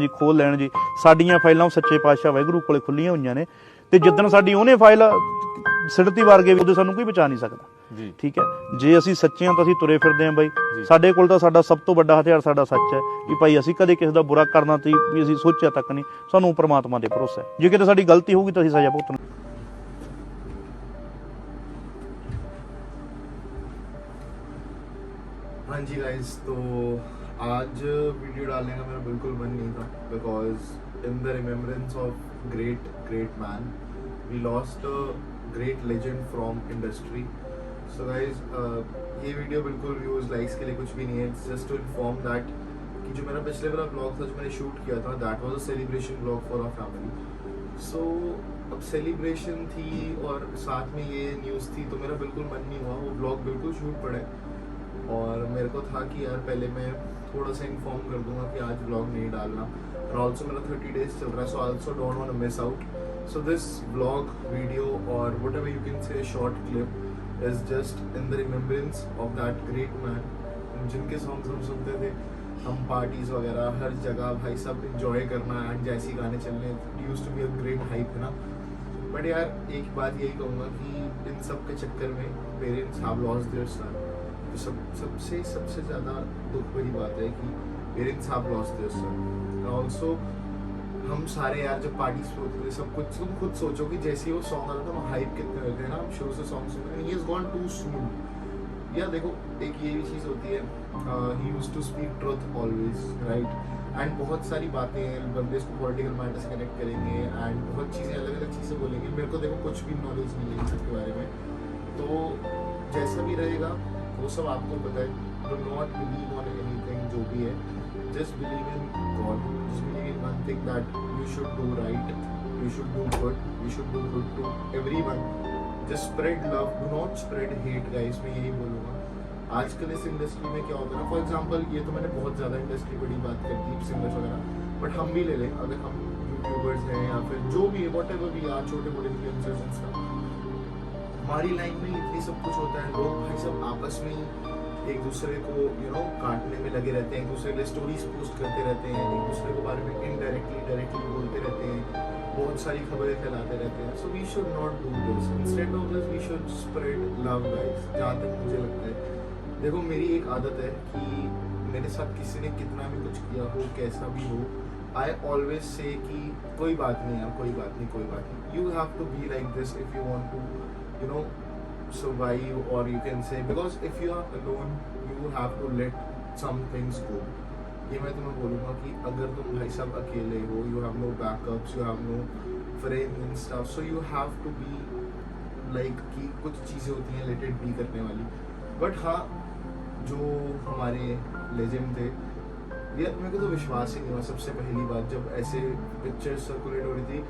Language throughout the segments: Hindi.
जी खोल लैन जी। साडियां फाइलां सच्चे पातशाह वाहिगुरू कोले खुल्लियां होईयां ने ते जिद्दन साडी ओहने फाइल सिड़ती वार गए उदे सानूं कोई बचा नहीं सकदा। ठीक है, जे असीं सच्चे हां तां असीं तुरे फिरदे हां बाई। साडे कोल तां साडा सब तो वड्डा हथियार साडा सच है कि भाई असीं कदे किसी दा बुरा करना ती भी असीं सोचिया तक नहीं। सानूं परमात्मा दे भरोसा है, जे किते साडी गलती होगी तां असीं सज़ा भुगतना। हाँ जी गाइस, तो आज वीडियो डालने का मेरा बिल्कुल मन नहीं था because in the remembrance of great man we lost a great legend from industry. So guys, ये वीडियो बिल्कुल व्यूज लाइक्स के लिए कुछ भी नहीं है। It's just to inform that कि जो मेरा पिछले वाला ब्लॉग था जो मैंने शूट किया था, that was a celebration blog for our family. So अब सेलिब्रेशन थी और साथ में ये न्यूज़ थी, तो मेरा बिल्कुल मन नहीं हुआ, वो ब्लॉग बिल्कुल शूट पड़ा है। और मेरे को था कि यार पहले मैं थोड़ा सा इन्फॉर्म कर दूंगा कि आज ब्लॉग नहीं डालना। और ऑल्सो मेरा 30 डेज चल रहा है, so also don't want to miss out. So this blog video और whatever you can say short clip is just in the remembrance of that great man जिनके सॉन्ग्स हम सुनते थे। हम पार्टीज वगैरह हर जगह भाई सब इंजॉय करना एंड जैसे गाने चलने, used to be a great hype, है ना। बट यार एक बात यही कहूँगा कि इन सब के चक्कर में parents have lost their son. सबसे ज़्यादा दुख भरी बात है कि parents have lost their son. Also हम सारे यार जब पार्टीज पे होते थे सब कुछ, तुम खुद सोचो कि जैसे ही वो सॉन्ग आता था वो हाइप कितने होते हैं ना। हम शुरू से सॉन्ग सुन रहे हैं, he is gone too soon. या देखो एक ये भी चीज़ होती है, he used to speak truth always, right. And बहुत सारी बातें हैं, बंदे इसको पॉलिटिकल मैटर से कनेक्ट करेंगे एंड बहुत चीज़ें अलग अलग चीज़ें बोलेंगे। मेरे को देखो कुछ भी नॉलेज नहीं है इन सब के बारे में, तो जैसा भी रहेगा वो सब आपको पता है। Do not believe on anything जो भी है, just believe in God, just believe in one thing that you should do right, you should do good, you should do good to everyone. Just spread love, do not spread hate guys, मैं यही बोलूँगा। आजकल इस इंडस्ट्री में क्या होता है ना, फॉर एग्जाम्पल ये तो मैंने बहुत ज़्यादा इंडस्ट्री बड़ी बात कर दी, सिंगर्स वगैरह, बट हम भी ले लें, अगर हम यूट्यूबर्स हैं या फिर जो भी है, वॉट एवर भी यार, छोटे मोटे इन्फ्लुएंसर्स हैं सब, हमारी लाइन में इतनी सब कुछ होता है। लोग भाई सब आपस में ही एक दूसरे को काटने में लगे रहते हैं, एक दूसरे के लिए स्टोरीज पोस्ट करते रहते हैं, एक दूसरे के बारे में इनडायरेक्टली डायरेक्टली बोलते रहते हैं, बहुत सारी खबरें फैलाते रहते हैं। So we should not do this, instead of this we should spread love guys, जहाँ तक मुझे लगता है। देखो मेरी एक आदत है कि मेरे साथ किसी ने कितना भी कुछ किया हो, कैसा भी हो, आई ऑलवेज से कि कोई बात नहीं यार, कोई बात नहीं, कोई बात नहीं। You have to be like this if you want to survive, or you can say, because if you are alone you have to let some things go। ये मैं तुम्हें बोलूँगा कि अगर तुम भाई साहब अकेले हो, you have no backups, you have no friends and stuff, so you have to be like कि कुछ चीज़ें होती हैं let it be करने वाली। बट हाँ, जो हमारे लेजेंड थे यार, मेरे को तो विश्वास ही नहीं हुआ सबसे पहली बात जब ऐसे पिक्चर्स सर्कुलेट हो रही थी,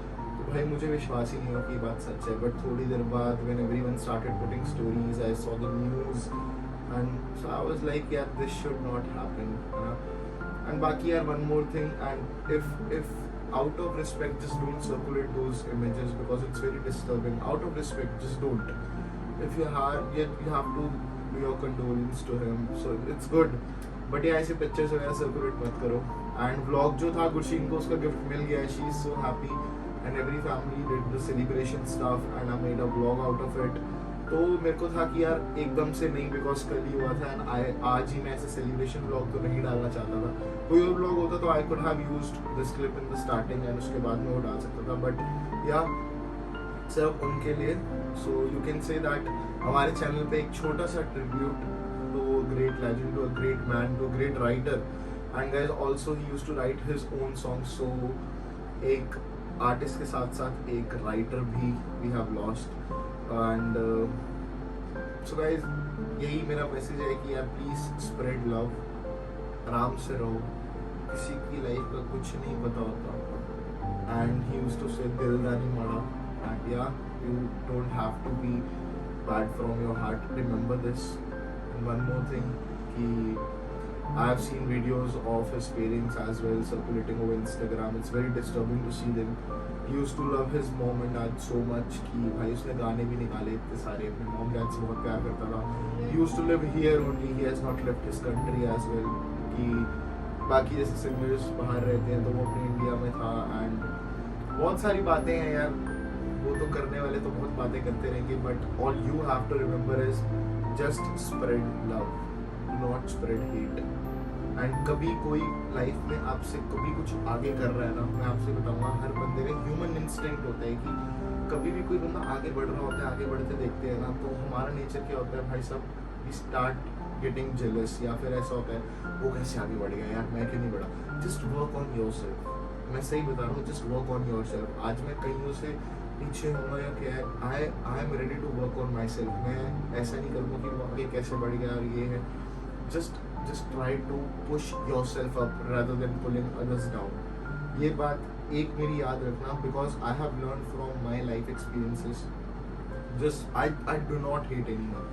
भाई मुझे विश्वास ही नहीं हुआ कि ये बात सच है। बट थोड़ी देर बाद when everyone started putting stories, I saw the news and so I was like यार दिस शुड नॉट हैपन, है ना। एंड बाकी यार one more thing, and if out of respect just don't circulate those images because it's very disturbing. Out of respect just don't, if you have to do your condolence to him, so it's good. But ये ऐसे पिक्चर्स वगैरह सर्कुलेट मत करो। एंड व्लॉग जो था, गुरशीन को उसका गिफ्ट मिल गया, she is so happy and every family did the celebration stuff and I made a vlog out of it। तो मेरे को था कि यार एकदम से नहीं, बिकॉज कल ही हुआ था एंड आज ही मैं ऐसे सेलिब्रेशन व्लॉग तो नहीं डालना चाहता था। कोई और व्लॉग होता तो I could have used this clip in the starting and उसके बाद में वो डाल सकता था, बट या सिर्फ उनके लिए। So you can say that हमारे चैनल पे एक छोटा सा tribute to great legend, to a great man, to a great writer, and guys also he used to write his own songs. So एक आर्टिस्ट के साथ साथ एक राइटर भी we have lost. And so guys, यही मेरा मैसेज है कि यार प्लीज स्प्रेड लव, आराम से रहो, किसी की लाइफ का कुछ नहीं पता होता। एंड ही यूज्ड टू से दिल दा नहीं माड़ा, एंड या you don't have to be bad from your heart, remember this. And one more thing कि I have seen videos of his parents as well circulating over Instagram. It's very disturbing to see them. He used to love his mom and dad so much कि भाई उसने गाने भी निकाले इतने सारे, अपने mom dad से बहुत प्यार करता था। He used to live here only. He has not left his country as well। कि बाकी जैसे सिंगर्स बाहर रहते हैं तो वो अपने इंडिया में था एंड बहुत सारी बातें हैं यार, वो तो करने वाले तो बहुत बातें करते रहेंगे, but all you have to remember is just spread love, not spread hate. And कभी कोई लाइफ में आपसे कभी कुछ आगे कर रहा है ना, मैं आपसे बताऊंगा, हर बंदे का ह्यूमन इंस्टिंक्ट होता है कि कभी भी कोई बंदा आगे बढ़ रहा होता है, आगे बढ़ते देखते हैं ना, तो हमारा नेचर क्या होता है भाई साहब, वी स्टार्ट गेटिंग जेलस, या फिर ऐसा होता है वो कैसे आगे बढ़ गया यार, मैं क्यों नहीं बढ़ा। जस्ट वर्क ऑन योरसेल्फ, मैं सही बता रहा हूँ, जस्ट वर्क ऑन योरसेल्फ। आज मैं कहीं से पीछे हूँ या क्या है, I am ready to work on myself. मैं ऐसा नहीं करूँगा कि वो आगे कैसे बढ़ गया और ये है, just try to push yourself up rather than pulling others down. ये बात एक मेरी याद रखना, because I have learn from my life experiences. Just I do not hate anyone,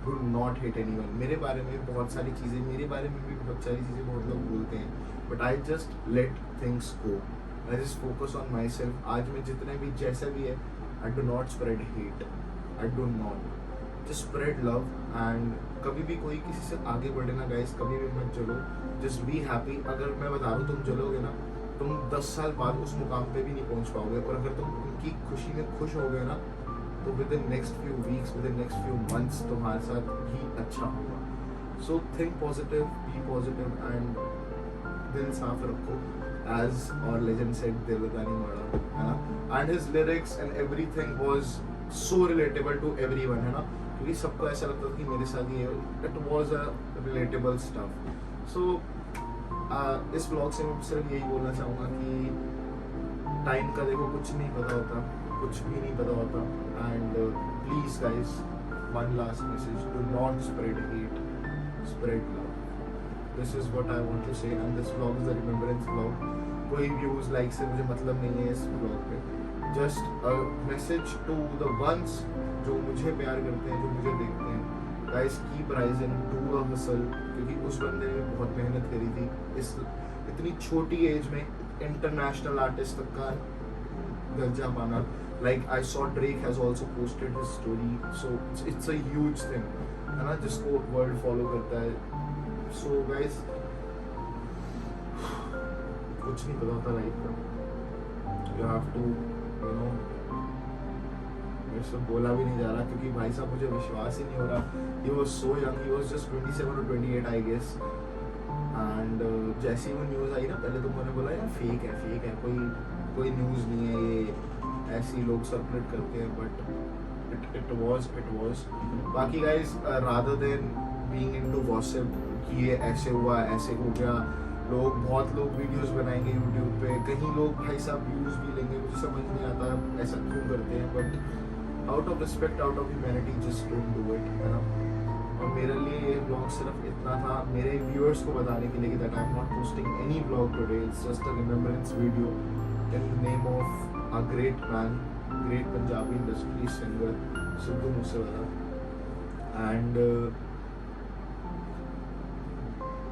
do not hate anyone. मेरे बारे में बहुत सारी चीज़ें, मेरे बारे में भी बहुत सारी चीज़ें बहुत लोग बोलते हैं, but I just let things go, I just focus on my self. आज मैं जितने भी जैसा भी है, आई do not spread hate, I do not, just spread love. And कभी भी कोई किसी से आगे बढ़े ना गाइस, कभी भी मत जलो, जस्ट बी हैप्पी। अगर मैं बता रहा हूँ तुम जलोगे ना, तुम 10 साल बाद उस मुकाम पे भी नहीं पहुँच पाओगे, और अगर तुम उनकी खुशी में खुश हो गए ना, तो within next few weeks, within next few months तुम्हारे साथ भी अच्छा होगा। So think positive, be positive and दिल साफ रखो, एज और लेजेंड सेड, दिल नहीं मारा, है ना। And his lyrics and everything was so relatable to everyone, है ना, क्योंकि सबको ऐसा लगता था कि मेरे साथ ये, it was a relatable stuff. So इस ब्लॉग से मैं सिर्फ यही बोलना चाहूँगा कि टाइम का देखो कुछ नहीं पता होता, कुछ भी नहीं पता होता। And please guys, one last message, do not spread hate, spread love. This is what I want to say, and this vlog is the remembrance vlog. कोई व्यूज लाइक से मुझे मतलब नहीं है इस व्लॉग पे, just a message to the ones जो मुझे प्यार करते हैं, जो मुझे देखते हैं। Guys keep rising, do a hustle, क्योंकि उस बंदे ने बहुत मेहनत करी थी इस इतनी छोटी एज में इंटरनेशनल आर्टिस्ट तक का दर्जा पाना। Like I saw Drake has also posted his story, so it's a huge thing, है ना, जिसको वर्ल्ड फॉलो करता है। So guys, कुछ नहीं पता होता लाइफ का, you have to, you know, मेरे से बोला भी नहीं जा रहा क्योंकि भाई साहब मुझे विश्वास ही नहीं हो रहा। He was so young, he was just 27 or 28 I guess, and जैसे ही वो न्यूज़ आई ना, पहले तो मैंने बोला यार फेक है, कोई न्यूज़ नहीं है, ये ऐसे ही लोग सर्कुलेट करते हैं, बट इट वाज। बाकी guys, rather than being into gossip कि ये ऐसे हुआ, ऐसे हो गया, बहुत लोग वीडियोस बनाएंगे यूट्यूब पे, कहीं लोग भाई साहब व्यूज भी लेंगे, मुझे समझ नहीं आता ऐसा क्यों करते हैं, but out of respect, out of humanity, just don't do it, है ना। और मेरे लिए ये ब्लॉग सिर्फ इतना था, मेरे व्यूअर्स को बताने के लिए कि that I am not posting any blog today, it's just a remembrance video in name of a great man, great Punjabi industry singer Sidhu Moosewala, and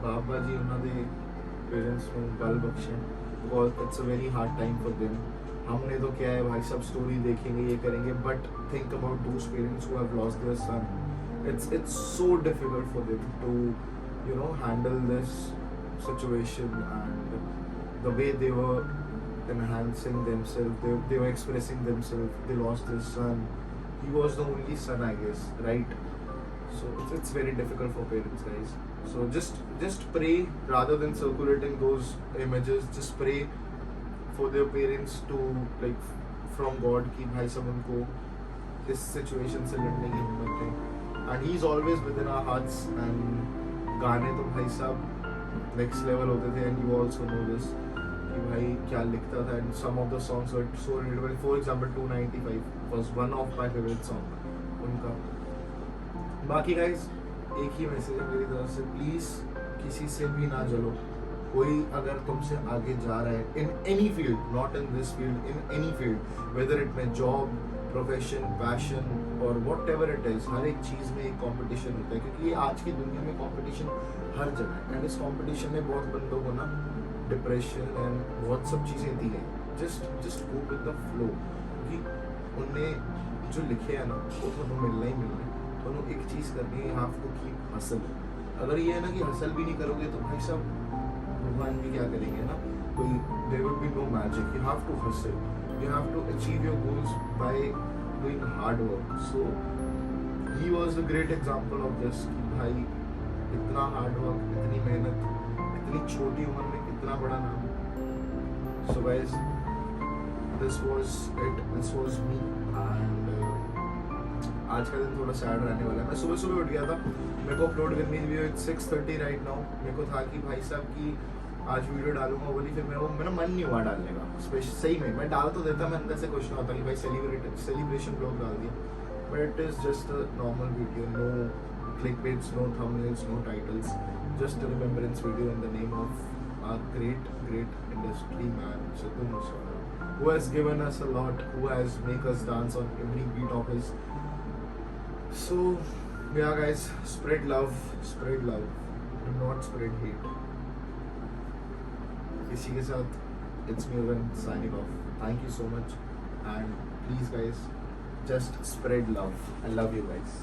बाबा जी ਉਹਨਾਂ ਦੇ पेरेंट्स ਨੂੰ बल बख्शें, because it's a very hard time for them। हमने तो क्या है भाई सब स्टोरी देखेंगे, ये करेंगे, but think about those parents who have lost their son। It's so difficult for them to, you know, handle this situation, and the way they were enhancing themselves, they were expressing themselves, they lost their son, he was the only son I guess, right? So it's very difficult for parents guys, so just pray rather than circulating those images, just pray for their parents to, like, from God कि भाई सब उनको इस situation से लड़ने की हिम्मत है, and he's always within our hearts। and गाने तो भाई साहब next level होते थे, and you also know this भाई क्या लिखता था, and some of the songs were so relatable। For example 295 was one of my favorite song उनका। बाकी गाइस, एक ही मैसेज है मेरी तरफ से, प्लीज किसी से भी ना जलो। कोई अगर तुमसे आगे जा रहा है in any field, not in this field, in any field, whether it में जॉब, प्रोफेशन, पैशन और वॉट एवर इट इज, हर एक चीज़ में एक कॉम्पिटिशन होता है, क्योंकि आज की दुनिया में कॉम्पिटिशन हर जगह है। एंड इस कॉम्पिटिशन ने बहुत बंदों को ना डिप्रेशन एंड बहुत सब चीज़ें दी है। Just go with the flow, क्योंकि उनने जो लिखे है ना वो थोड़ा मिलना ही मिलना है। थोड़ा एक चीज़ करनी है, हाफ को कीप हसल। अगर ये है ना कि हसल भी नहीं करोगे तो भाई साहब भगवान भी क्या करेंगे ना, कोई there would be no magic. You have to hustle. You have to achieve your goals by doing hard work. So he was a great example of this कि भाई इतना hard work, इतनी मेहनत, इतनी छोटी उम्र में इतना बड़ा नाम. So guys, this was it. This was me. And आज का दिन थोड़ा सैड रहने वाला है. मैं सुबह सुबह उठ गया था, मेरे को अपलोड करनी थी. It's 6:30 right now. मेरे को था कि भाई साहब की आज वीडियो डालूंगा बोली, फिर मेरा मन नहीं हुआ डालने का. सही में मैं डाल तो देता, मैं अंदर से कुछ ना होता कि भाई सेलिब्रेशन ब्लॉग डाल दिया. But it is just a normal video, no clickbaits, no thumbnails, no titles, just a remembrance video in the name of our great industry man Sidhu Moosewala, who has given us a lot, who has make us dance on every beat of his. So yeah guys, spread love, do not spread hate. इसी के साथ it's me Urban signing off. Thank you so much and please guys just spread love. I love you guys.